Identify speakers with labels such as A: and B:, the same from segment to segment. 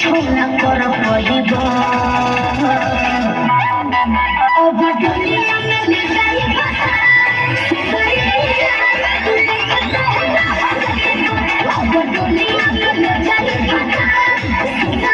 A: छोला कर पहिबा अब दुनिया में ले जाई पता अब दुनिया में ले जाई पता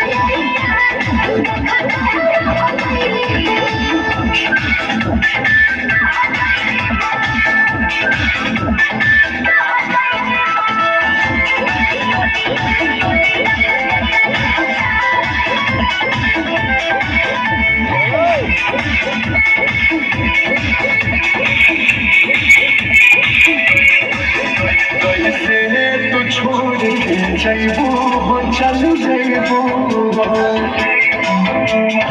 B: जैबू हो चल जैबू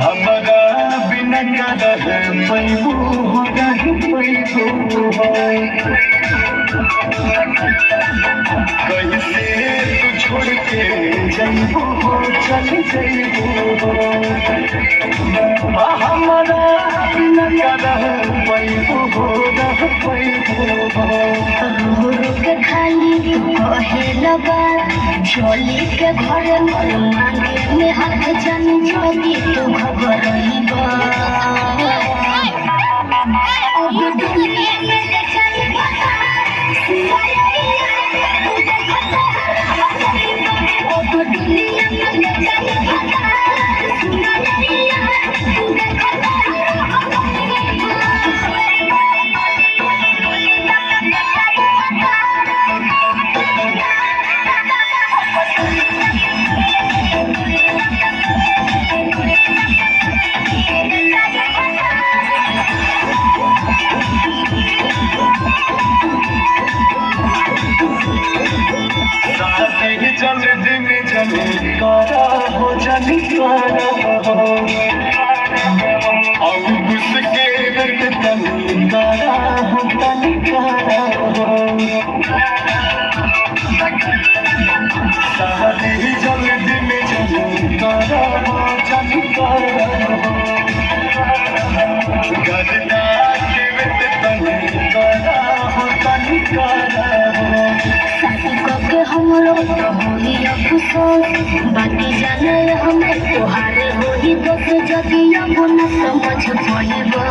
B: हमारा बिना रह पैबू हो रह पैबू कैसे तू छोड़ के जैबू हो चल जैबू हमारा बिना रह पैबू हो रह पैबू
A: खाली कहे लगा चोली के घर मांगे में हाथ जन जोगी तू घबराइबा अब दुनिया में ले जाई पता अब दुनिया में ले जाई पता
B: जल्दी में जल्दी कारा हो जानी कारा और उसके दर्द तनी कारा हो तनी कारा शादी जल्दी में जल्दी कारा हो जानी कारा गजदा के दर्द तनी कारा हो तनी कारा
A: हमरो होई अफसोस बाकी जाने हमें तोहारे होई दोस्त जदिया न समझ पाइबा